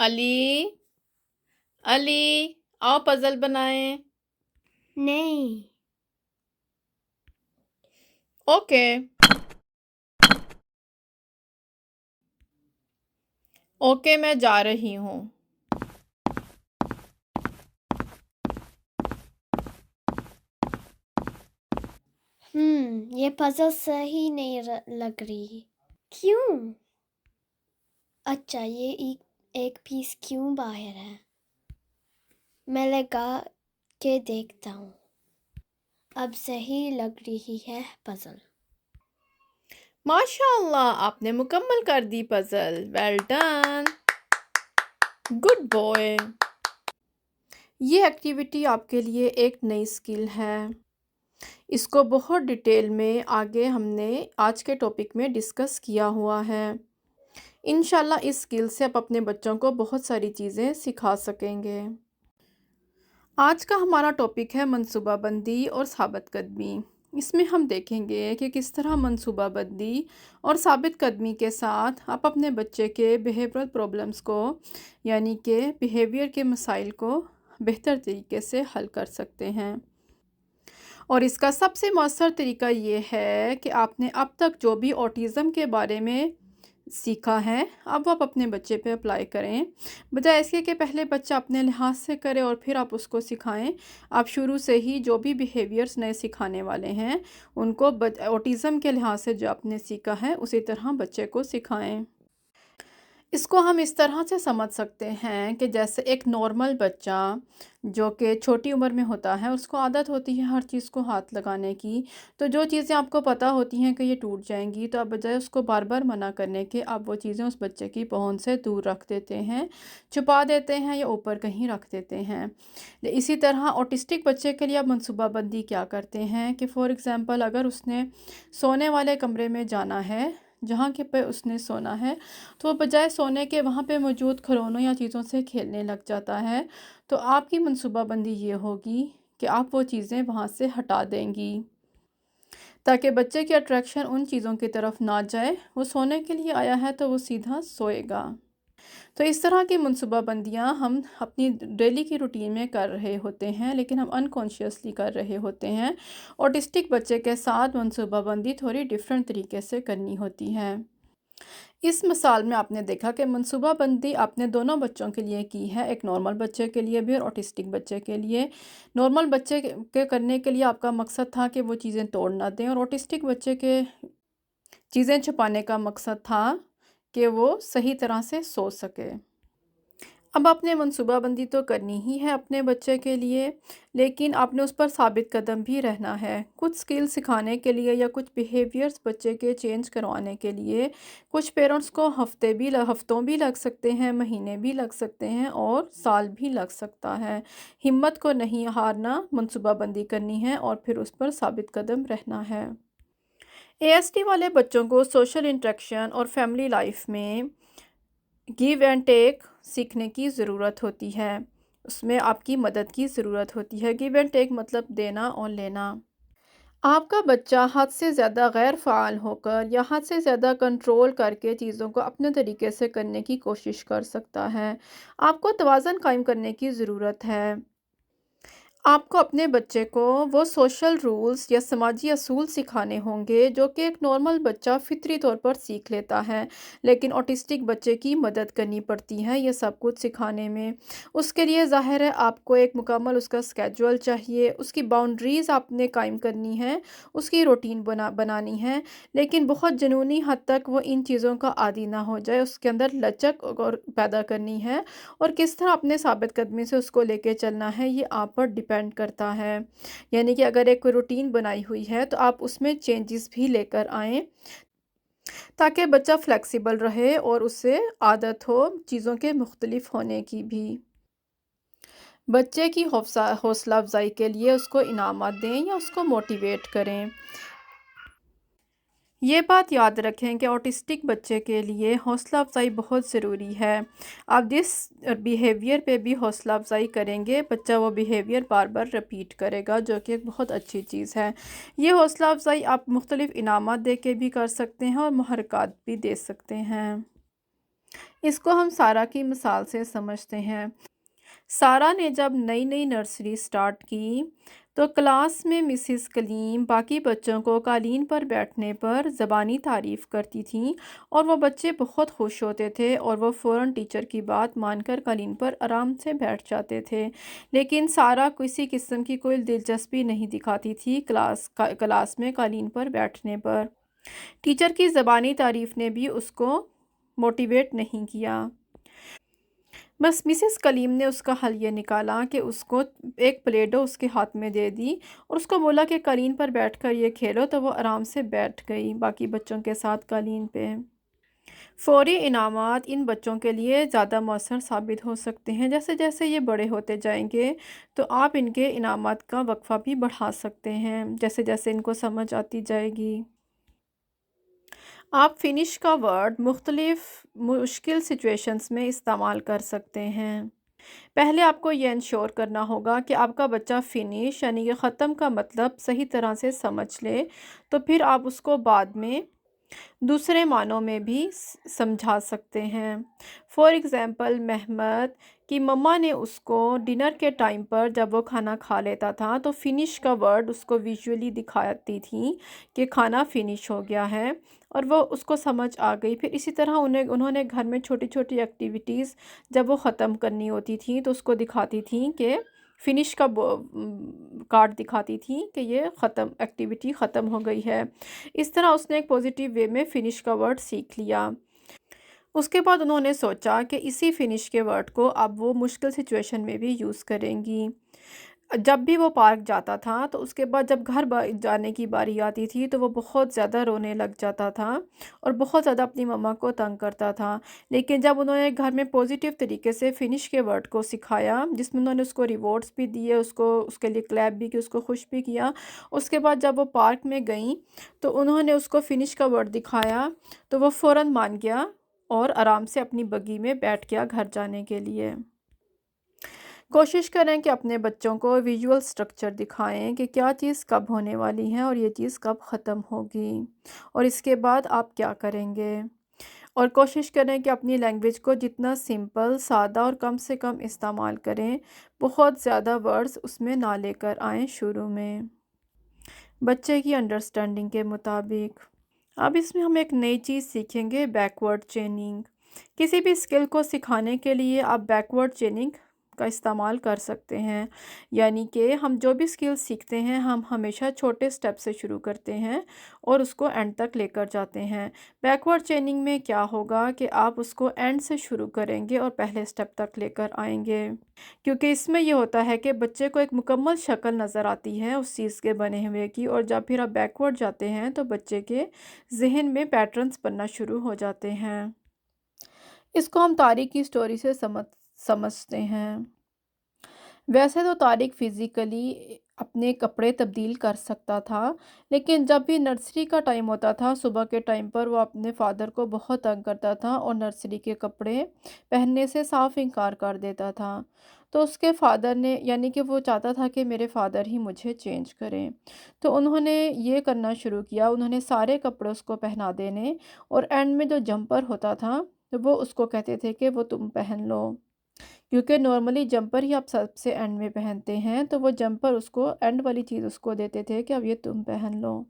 علی علی آؤ پزل بنائیں۔ نہیں۔ اوکے اوکے میں جا رہی ہوں۔ یہ پزل صحیح نہیں لگ رہی۔ کیوں؟ اچھا، یہ ایک پیس کیوں باہر ہے؟ میں لگا کے دیکھتا ہوں۔ اب صحیح لگ رہی ہے پزل۔ ماشاء اللہ، آپ نے مکمل کر دی puzzle. Well done, good boy. یہ ایکٹیویٹی آپ کے لیے ایک نئی سکل ہے۔ اس کو بہت ڈیٹیل میں آگے ہم نے آج کے ٹاپک میں ڈسکس کیا ہوا ہے۔ انشاءاللہ اس سکل سے آپ اپنے بچوں کو بہت ساری چیزیں سکھا سکیں گے۔ آج کا ہمارا ٹاپک ہے منصوبہ بندی اور ثابت قدمی۔ اس میں ہم دیکھیں گے کہ کس طرح منصوبہ بندی اور ثابت قدمی کے ساتھ آپ اپنے بچے کے بیہیورل پرابلمز کو، یعنی کہ بیہیویئر کے مسائل کو بہتر طریقے سے حل کر سکتے ہیں۔ اور اس کا سب سے مؤثر طریقہ یہ ہے کہ آپ نے اب تک جو بھی آٹزم کے بارے میں سیکھا ہے، اب آپ اپنے بچے پہ اپلائی کریں، بجائے اس کے کہ پہلے بچہ اپنے لحاظ سے کرے اور پھر آپ اس کو سکھائیں۔ آپ شروع سے ہی جو بھی بیہیویئرز نئے سکھانے والے ہیں ان کو آٹزم کے لحاظ سے جو آپ نے سیکھا ہے اسی طرح بچے کو سکھائیں۔ اس کو ہم اس طرح سے سمجھ سکتے ہیں کہ جیسے ایک نارمل بچہ جو کہ چھوٹی عمر میں ہوتا ہے، اس کو عادت ہوتی ہے ہر چیز کو ہاتھ لگانے کی، تو جو چیزیں آپ کو پتہ ہوتی ہیں کہ یہ ٹوٹ جائیں گی تو آپ بجائے اس کو بار بار منع کرنے کے آپ وہ چیزیں اس بچے کی پہنچ سے دور رکھ دیتے ہیں، چھپا دیتے ہیں یا اوپر کہیں رکھ دیتے ہیں۔ اسی طرح آٹسٹک بچے کے لیے آپ منصوبہ بندی کیا کرتے ہیں کہ فار ایگزامپل اگر اس نے سونے والے کمرے میں جانا ہے جہاں کے پہ اس نے سونا ہے، تو وہ بجائے سونے کے وہاں پہ موجود کھلونوں یا چیزوں سے کھیلنے لگ جاتا ہے، تو آپ کی منصوبہ بندی یہ ہوگی کہ آپ وہ چیزیں وہاں سے ہٹا دیں گی تاکہ بچے کی اٹریکشن ان چیزوں کی طرف نہ جائے۔ وہ سونے کے لیے آیا ہے تو وہ سیدھا سوئے گا۔ تو اس طرح کی منصوبہ بندیاں ہم اپنی ڈیلی کی روٹین میں کر رہے ہوتے ہیں، لیکن ہم انکانشیسلی کر رہے ہوتے ہیں۔ آٹسٹک بچے کے ساتھ منصوبہ بندی تھوڑی ڈیفرنٹ طریقے سے کرنی ہوتی ہے۔ اس مثال میں آپ نے دیکھا کہ منصوبہ بندی آپ نے دونوں بچوں کے لیے کی ہے، ایک نارمل بچے کے لیے بھی اور آٹسٹک بچے کے لیے۔ نارمل بچے کے کرنے کے لیے آپ کا مقصد تھا کہ وہ چیزیں توڑ نہ دیں، اور آٹسٹک بچے کے چیزیں چھپانے کا مقصد تھا کہ وہ صحیح طرح سے سو سکے۔ اب آپ نے منصوبہ بندی تو کرنی ہی ہے اپنے بچے کے لیے، لیکن آپ نے اس پر ثابت قدم بھی رہنا ہے۔ کچھ سکل سکھانے کے لیے یا کچھ بیہیویئرز بچے کے چینج کروانے کے لیے کچھ پیرنٹس کو ہفتوں بھی لگ سکتے ہیں، مہینے بھی لگ سکتے ہیں اور سال بھی لگ سکتا ہے۔ ہمت کو نہیں ہارنا، منصوبہ بندی کرنی ہے اور پھر اس پر ثابت قدم رہنا ہے۔ ASD والے بچوں کو سوشل انٹریکشن اور فیملی لائف میں گیو اینڈ ٹیک سیکھنے کی ضرورت ہوتی ہے۔ اس میں آپ کی مدد کی ضرورت ہوتی ہے۔ گیو اینڈ ٹیک مطلب دینا اور لینا۔ آپ کا بچہ حد سے زیادہ غیر فعال ہو کر یا حد سے زیادہ کنٹرول کر کے چیزوں کو اپنے طریقے سے کرنے کی کوشش کر سکتا ہے۔ آپ کو توازن قائم کرنے کی ضرورت ہے۔ آپ کو اپنے بچے کو وہ سوشل رولز یا سماجی اصول سکھانے ہوں گے جو کہ ایک نارمل بچہ فطری طور پر سیکھ لیتا ہے، لیکن آٹسٹک بچے کی مدد کرنی پڑتی ہے یہ سب کچھ سکھانے میں۔ اس کے لیے ظاہر ہے آپ کو ایک مکمل اس کا سکیجول چاہیے، اس کی باؤنڈریز آپ نے قائم کرنی ہے، اس کی روٹین بنانی ہے، لیکن بہت جنونی حد تک وہ ان چیزوں کا عادی نہ ہو جائے۔ اس کے اندر لچک اور پیدا کرنی ہے، اور کس طرح اپنے ثابت قدمی سے اس کو لے کے چلنا ہے یہ آپ پر ڈیپینڈ کرتا ہے۔ یعنی کہ اگر ایک روٹین بنائی ہوئی ہے تو آپ اس میں چینجز بھی لے کر آئیں تاکہ بچہ فلیکسیبل رہے اور اسے عادت ہو چیزوں کے مختلف ہونے کی بھی۔ بچے کی حوصلہ افزائی کے لیے اس کو انعامات دیں یا اس کو موٹیویٹ کریں۔ یہ بات یاد رکھیں کہ آٹسٹک بچے کے لیے حوصلہ افزائی بہت ضروری ہے۔ آپ جس بیہیویئر پہ بھی حوصلہ افزائی کریں گے بچہ وہ بیہیویئر بار بار رپیٹ کرے گا، جو کہ ایک بہت اچھی چیز ہے۔ یہ حوصلہ افزائی آپ مختلف انعامات دے کے بھی کر سکتے ہیں اور محرکات بھی دے سکتے ہیں۔ اس کو ہم سارا کی مثال سے سمجھتے ہیں۔ سارا نے جب نئی نئی نرسری سٹارٹ کی تو کلاس میں مسز کلیم باقی بچوں کو قالین پر بیٹھنے پر زبانی تعریف کرتی تھیں اور وہ بچے بہت خوش ہوتے تھے اور وہ فوراً ٹیچر کی بات مان کر قالین پر آرام سے بیٹھ جاتے تھے۔ لیکن سارا کسی قسم کی کوئی دلچسپی نہیں دکھاتی تھی کلاس میں قالین پر بیٹھنے پر۔ ٹیچر کی زبانی تعریف نے بھی اس کو موٹیویٹ نہیں کیا۔ بس مسز کلیم نے اس کا حل یہ نکالا کہ اس کو ایک پلیڈو اس کے ہاتھ میں دے دی اور اس کو بولا کہ قالین پر بیٹھ کر یہ کھیلو، تو وہ آرام سے بیٹھ گئی باقی بچوں کے ساتھ قالین پہ۔ فوری انعامات ان بچوں کے لیے زیادہ مؤثر ثابت ہو سکتے ہیں۔ جیسے جیسے یہ بڑے ہوتے جائیں گے تو آپ ان کے انعامات کا وقفہ بھی بڑھا سکتے ہیں جیسے جیسے ان کو سمجھ آتی جائے گی۔ آپ فنش کا ورڈ مختلف مشکل سچویشنز میں استعمال کر سکتے ہیں۔ پہلے آپ کو یہ انشور کرنا ہوگا کہ آپ کا بچہ فنش یعنی کہ ختم کا مطلب صحیح طرح سے سمجھ لے، تو پھر آپ اس کو بعد میں دوسرے معنوں میں بھی سمجھا سکتے ہیں۔ فار ایگزامپل، محمد کی مما نے اس کو ڈنر کے ٹائم پر جب وہ کھانا کھا لیتا تھا تو فنش کا ورڈ اس کو ویژولی دکھاتی تھیں کہ کھانا فنش ہو گیا ہے اور وہ اس کو سمجھ آ گئی۔ پھر اسی طرح انہوں نے گھر میں چھوٹی چھوٹی ایکٹیویٹیز جب وہ ختم کرنی ہوتی تھیں تو اس کو دکھاتی تھیں کہ فنش کا کارڈ دکھاتی تھیں کہ یہ ایکٹیویٹی ختم ہو گئی ہے۔ اس طرح اس نے ایک پوزیٹیو وے میں فنش کا ورڈ سیکھ لیا۔ اس کے بعد انہوں نے سوچا کہ اسی فنش کے ورڈ کو اب وہ مشکل سچویشن میں بھی یوز کریں گی۔ جب بھی وہ پارک جاتا تھا تو اس کے بعد جب گھر جانے کی باری آتی تھی تو وہ بہت زیادہ رونے لگ جاتا تھا اور بہت زیادہ اپنی مما کو تنگ کرتا تھا۔ لیکن جب انہوں نے گھر میں پوزیٹیو طریقے سے فنش کے ورڈ کو سکھایا، جس میں انہوں نے اس کو ریوارڈز بھی دیے، اس کے لیے کلیپ بھی کی، اس کو خوش بھی کیا، اس کے بعد جب وہ پارک میں گئیں تو انہوں نے اس کو فنش کا ورڈ دکھایا تو وہ فوراً مان گیا اور آرام سے اپنی بگی میں بیٹھ گیا گھر جانے کے لیے۔ کوشش کریں کہ اپنے بچوں کو ویژول سٹرکچر دکھائیں کہ کیا چیز کب ہونے والی ہے اور یہ چیز کب ختم ہوگی اور اس کے بعد آپ کیا کریں گے، اور کوشش کریں کہ اپنی لینگویج کو جتنا سمپل، سادہ اور کم سے کم استعمال کریں، بہت زیادہ ورڈز اس میں نہ لے کر آئیں شروع میں۔ بچے کی انڈرسٹینڈنگ کے مطابق اب اس میں ہم ایک نئی چیز سیکھیں گے، بیکورڈ چیننگ۔ کسی بھی اسکل کو سکھانے کے لیے آپ بیکورڈ چیننگ کا استعمال کر سکتے ہیں، یعنی کہ ہم جو بھی اسکل سیکھتے ہیں ہم ہمیشہ چھوٹے سٹیپ سے شروع کرتے ہیں اور اس کو اینڈ تک لے کر جاتے ہیں۔ بیکورڈ چیننگ میں کیا ہوگا کہ آپ اس کو اینڈ سے شروع کریں گے اور پہلے سٹیپ تک لے کر آئیں گے، کیونکہ اس میں یہ ہوتا ہے کہ بچے کو ایک مکمل شکل نظر آتی ہے اس چیز کے بنے ہوئے کی، اور جب پھر آپ بیکورڈ جاتے ہیں تو بچے کے ذہن میں پیٹرنز بننا شروع ہو جاتے ہیں۔ اس کو ہم طارق کی سٹوری سے سمجھتے ہیں۔ ویسے تو طارق فزیکلی اپنے کپڑے تبدیل کر سکتا تھا، لیکن جب بھی نرسری کا ٹائم ہوتا تھا صبح کے ٹائم پر وہ اپنے فادر کو بہت تنگ کرتا تھا اور نرسری کے کپڑے پہننے سے صاف انکار کر دیتا تھا۔ تو اس کے فادر نے، یعنی کہ وہ چاہتا تھا کہ میرے فادر ہی مجھے چینج کریں، تو انہوں نے یہ کرنا شروع کیا، انہوں نے سارے کپڑے اس کو پہنا دینے اور اینڈ میں جو جمپر ہوتا تھا تو وہ اس کو کہتے تھے کہ وہ تم پہن لو، کیونکہ نارملی جمپر ہی آپ سب سے اینڈ میں پہنتے ہیں، تو وہ جمپر اس کو اینڈ والی چیز اس کو دیتے تھے کہ اب یہ تم پہن لو۔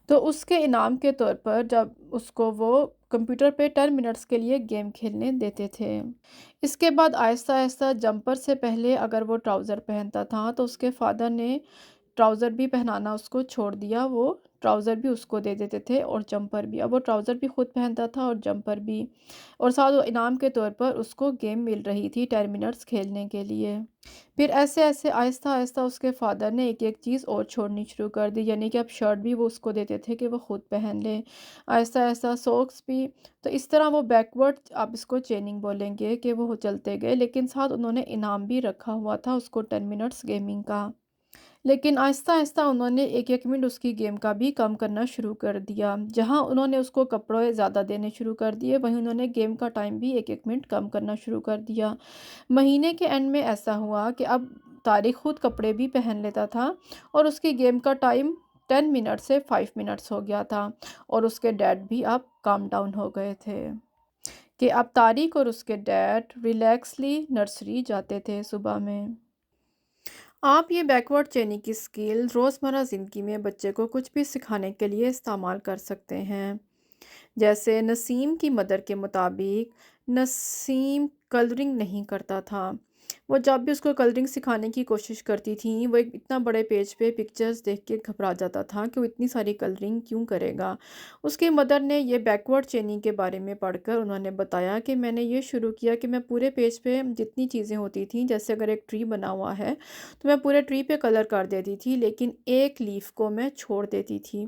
تو اس کے انعام کے طور پر جب اس کو وہ کمپیوٹر پہ 10 منٹس کے لیے گیم کھیلنے دیتے تھے۔ اس کے بعد آہستہ آہستہ جمپر سے پہلے اگر وہ ٹراؤزر پہنتا تھا تو اس کے فادر نے ٹراؤزر بھی پہنانا اس کو چھوڑ دیا، وہ ٹراؤزر بھی اس کو دے دیتے تھے اور جمپر بھی، اب وہ ٹراؤزر بھی خود پہنتا تھا اور جمپر بھی، اور ساتھ وہ انعام کے طور پر اس کو گیم مل رہی تھی 10 منٹس کھیلنے کے لیے۔ پھر ایسے ایسے آہستہ آہستہ اس کے فادر نے ایک ایک چیز اور چھوڑنی شروع کر دی، یعنی کہ اب شرٹ بھی وہ اس کو دیتے تھے کہ وہ خود پہن لے، آہستہ آہستہ سوکس بھی۔ تو اس طرح وہ بیکورڈ، آپ اس کو چیننگ بولیں گے، کہ وہ چلتے گئے، لیکن ساتھ انہوں نے انعام بھی رکھا ہوا تھا اس کو 10 منٹس گیمنگ کا، لیکن آہستہ آہستہ انہوں نے ایک ایک منٹ اس کی گیم کا بھی کم کرنا شروع کر دیا۔ جہاں انہوں نے اس کو کپڑے زیادہ دینے شروع کر دیے، وہیں انہوں نے گیم کا ٹائم بھی ایک ایک منٹ کم کرنا شروع کر دیا۔ مہینے کے اینڈ میں ایسا ہوا کہ اب طارق خود کپڑے بھی پہن لیتا تھا اور اس کی گیم کا ٹائم 10 منٹ سے 5 منٹس ہو گیا تھا، اور اس کے ڈیڈ بھی اب کام ڈاؤن ہو گئے تھے۔ کہ اب طارق اور اس کے ڈیڈ ریلیکسلی نرسری جاتے تھے صبح میں۔ آپ یہ بیکورڈ چینی کی اسکل روزمرہ زندگی میں بچے کو کچھ بھی سکھانے کے لیے استعمال کر سکتے ہیں۔ جیسے نسیم کی مدر کے مطابق نسیم کلرنگ نہیں کرتا تھا۔ وہ جب بھی اس کو کلرنگ سکھانے کی کوشش کرتی تھیں وہ ایک اتنا بڑے پیج پہ پکچرز دیکھ کے گھبرا جاتا تھا کہ وہ اتنی ساری کلرنگ کیوں کرے گا۔ اس کی مدر نے یہ بیکورڈ چینی کے بارے میں پڑھ کر انہوں نے بتایا کہ میں نے یہ شروع کیا کہ میں پورے پیج پہ جتنی چیزیں ہوتی تھیں، جیسے اگر ایک ٹری بنا ہوا ہے تو میں پورے ٹری پہ کلر کر دیتی تھی، لیکن ایک لیف کو میں چھوڑ دیتی تھی۔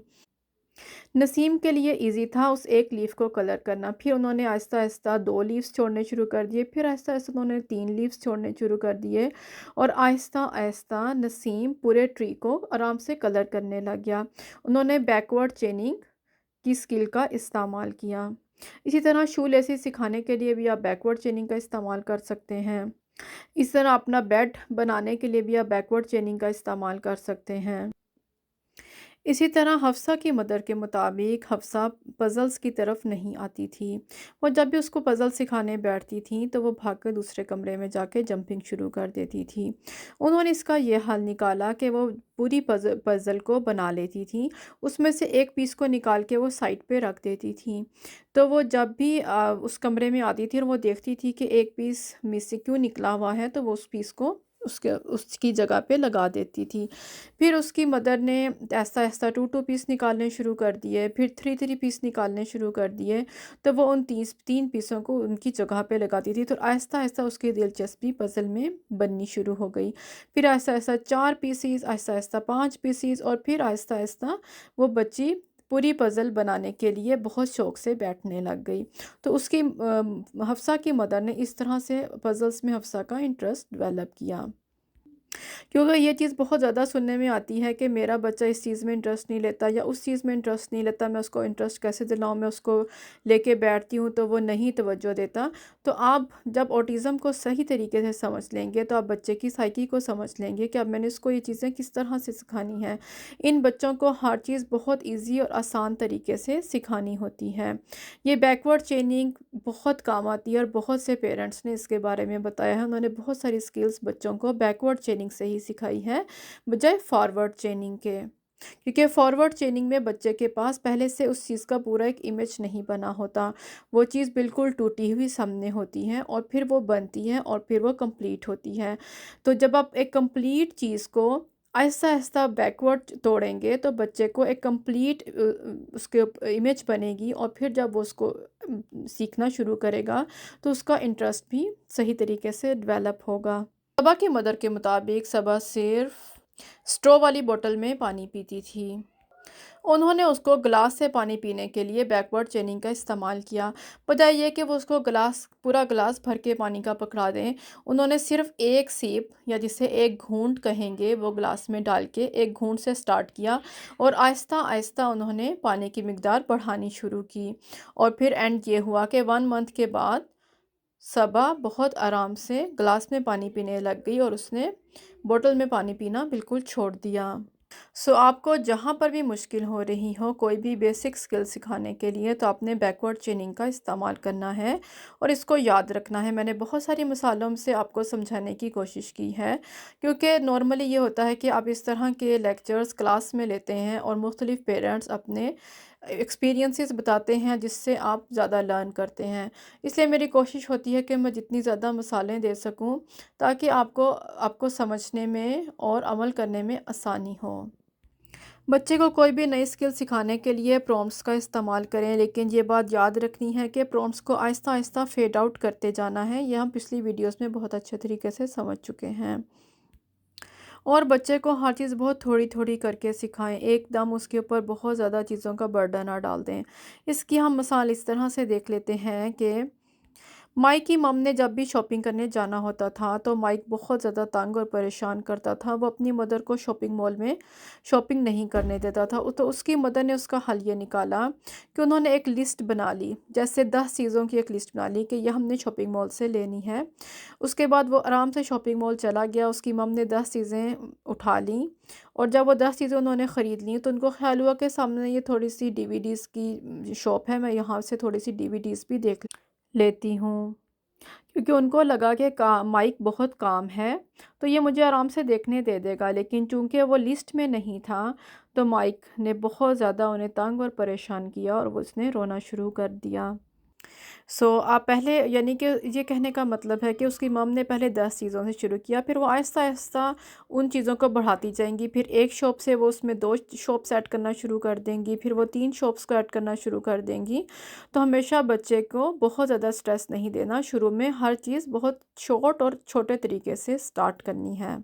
نسیم کے لیے ایزی تھا اس ایک لیف کو کلر کرنا۔ پھر انہوں نے آہستہ آہستہ 2 لیفز چھوڑنے شروع کر دیے، پھر آہستہ آہستہ انہوں نے 3 لیفز چھوڑنے شروع کر دیے، اور آہستہ آہستہ نسیم پورے ٹری کو آرام سے کلر کرنے لگ گیا۔ انہوں نے بیکورڈ چیننگ کی سکل کا استعمال کیا۔ اسی طرح شو لیسز سکھانے کے لیے بھی آپ بیکورڈ چیننگ کا استعمال کر سکتے ہیں۔ اس طرح اپنا بیڈ بنانے کے لیے بھی آپ بیکورڈ چیننگ کا استعمال کر سکتے ہیں۔ اسی طرح حفصہ کی مدر کے مطابق حفصہ پزلز کی طرف نہیں آتی تھی۔ وہ جب بھی اس کو پزل سکھانے بیٹھتی تھیں تو وہ بھاگ کر دوسرے کمرے میں جا کے جمپنگ شروع کر دیتی تھی۔ انہوں نے اس کا یہ حل نکالا کہ وہ پوری پزل کو بنا لیتی تھیں، اس میں سے ایک پیس کو نکال کے وہ سائڈ پہ رکھ دیتی تھیں۔ تو وہ جب بھی اس کمرے میں آتی تھی اور وہ دیکھتی تھی کہ ایک پیس مس سے کیوں نکلا ہوا ہے تو وہ اس پیس کو اس کی جگہ پہ لگا دیتی تھی۔ پھر اس کی مدر نے ایسا ایسا 2 پیس نکالنے شروع کر دیے، پھر 3 پیس نکالنے شروع کر دیے، تو وہ ان 3 پیسوں کو ان کی جگہ پہ لگاتی تھی، تو آہستہ آہستہ اس کی دلچسپی پزل میں بننی شروع ہو گئی۔ پھر آہستہ آہستہ 4 پیسز، آہستہ آہستہ 5 پیسز، اور پھر آہستہ آہستہ وہ بچی پوری پزل بنانے کے لیے بہت شوق سے بیٹھنے لگ گئی۔ تو اس کی حفصہ کی مدر نے اس طرح سے پزلز میں حفصہ کا انٹرسٹ ڈیولپ کیا۔ کیونکہ یہ چیز بہت زیادہ سننے میں آتی ہے کہ میرا بچہ اس چیز میں انٹرسٹ نہیں لیتا یا اس چیز میں انٹرسٹ نہیں لیتا، میں اس کو انٹرسٹ کیسے دلاؤں، میں اس کو لے کے بیٹھتی ہوں تو وہ نہیں توجہ دیتا۔ تو آپ جب اوٹیزم کو صحیح طریقے سے سمجھ لیں گے تو آپ بچے کی سائیکی کو سمجھ لیں گے کہ اب میں نے اس کو یہ چیزیں کس طرح سے سکھانی ہیں۔ ان بچوں کو ہر چیز بہت ایزی اور آسان طریقے سے سکھانی ہوتی ہے۔ یہ بیکورڈ چیننگ بہت کام آتی ہے اور بہت سے پیرنٹس نے اس کے بارے میں بتایا ہے۔ انہوں نے بہت ساری سکلز بچوں کو بیکورڈ چیننگ سے ہی سکھائی ہے بجائے فارورڈ چیننگ کے، کیونکہ فارورڈ چیننگ میں بچے کے پاس پہلے سے اس چیز کا پورا ایک امیج نہیں بنا ہوتا، وہ چیز بالکل ٹوٹی ہوئی سامنے ہوتی ہے اور پھر وہ بنتی ہے اور پھر وہ کمپلیٹ ہوتی ہے۔ تو جب آپ ایک کمپلیٹ چیز کو آہستہ آہستہ بیکورڈ توڑیں گے تو بچے کو ایک کمپلیٹ اس کے امیج بنے گی، اور پھر جب وہ اس کو سیکھنا شروع کرے گا تو اس کا انٹرسٹ بھی صحیح طریقے سے ڈیولپ ہوگا۔ صبا کی مدر کے مطابق صبا صرف اسٹرو والی بوتل میں پانی پیتی تھی۔ انہوں نے اس کو گلاس سے پانی پینے کے لیے بیکورڈ چیننگ کا استعمال کیا، بجائے یہ کہ وہ اس کو پورا گلاس بھر کے پانی کا پکڑا دیں۔ انہوں نے صرف ایک سیپ یا جسے ایک گھونٹ کہیں گے وہ گلاس میں ڈال کے ایک گھونٹ سے سٹارٹ کیا، اور آہستہ آہستہ انہوں نے پانی کی مقدار بڑھانی شروع کی، اور پھر اینڈ یہ ہوا کہ 1 منتھ کے بعد صبا بہت آرام سے گلاس میں پانی پینے لگ گئی اور اس نے بوتل میں پانی پینا بالکل چھوڑ دیا۔ آپ کو جہاں پر بھی مشکل ہو رہی ہو کوئی بھی بیسک سکل سکھانے کے لیے تو آپ نے بیکورڈ چیننگ کا استعمال کرنا ہے اور اس کو یاد رکھنا ہے۔ میں نے بہت ساری مثالوں سے آپ کو سمجھانے کی کوشش کی ہے، کیونکہ نارملی یہ ہوتا ہے کہ آپ اس طرح کے لیکچرز کلاس میں لیتے ہیں اور مختلف پیرنٹس اپنے ایکسپیرینسز بتاتے ہیں جس سے آپ زیادہ لرن کرتے ہیں، اس لیے میری کوشش ہوتی ہے کہ میں جتنی زیادہ مثالیں دے سکوں تاکہ آپ کو سمجھنے میں اور عمل کرنے میں آسانی ہو۔ بچے کو کوئی بھی نئی سکل سکھانے کے لیے پرومپٹس کا استعمال کریں، لیکن یہ بات یاد رکھنی ہے کہ پرومپٹس کو آہستہ آہستہ فیڈ آؤٹ کرتے جانا ہے۔ یہ ہم پچھلی ویڈیوز میں بہت اچھے طریقے سے سمجھ چکے ہیں۔ اور بچے کو ہر چیز بہت تھوڑی تھوڑی کر کے سکھائیں، ایک دم اس کے اوپر بہت زیادہ چیزوں کا برڈن نہ ڈال دیں۔ اس کی ہم مثال اس طرح سے دیکھ لیتے ہیں کہ مائک کی مم نے جب بھی شاپنگ کرنے جانا ہوتا تھا تو مائک بہت زیادہ تنگ اور پریشان کرتا تھا، وہ اپنی مدر کو شاپنگ مال میں شاپنگ نہیں کرنے دیتا تھا۔ تو اس کی مدر نے اس کا حل یہ نکالا کہ انہوں نے ایک لسٹ بنا لی، جیسے 10 چیزوں کی ایک لسٹ بنا لی کہ یہ ہم نے شاپنگ مال سے لینی ہے۔ اس کے بعد وہ آرام سے شاپنگ مال چلا گیا، اس کی مم نے 10 چیزیں اٹھا لیں، اور جب وہ 10 چیزیں انہوں نے خرید لیں تو ان کو خیال ہوا کہ سامنے یہ تھوڑی سی ڈی وی ڈیز کی شاپ ہے، میں یہاں سے تھوڑی سی ڈی وی ڈیز بھی دیکھ لیتی ہوں، کیونکہ ان کو لگا کہ مائک بہت کام ہے تو یہ مجھے آرام سے دیکھنے دے دے گا، لیکن چونکہ وہ لسٹ میں نہیں تھا تو مائک نے بہت زیادہ انہیں تنگ اور پریشان کیا اور اس نے رونا شروع کر دیا۔ آپ پہلے، یعنی کہ یہ کہنے کا مطلب ہے کہ اس کی مم نے پہلے 10 چیزوں سے شروع کیا، پھر وہ آہستہ آہستہ ان چیزوں کو بڑھاتی جائیں گی، پھر ایک شاپ سے وہ اس میں 2 شاپس ایڈ کرنا شروع کر دیں گی، پھر وہ 3 شاپس کو ایڈ کرنا شروع کر دیں گی۔ تو ہمیشہ بچے کو بہت زیادہ سٹریس نہیں دینا، شروع میں ہر چیز بہت شارٹ اور چھوٹے طریقے سے سٹارٹ کرنی ہے۔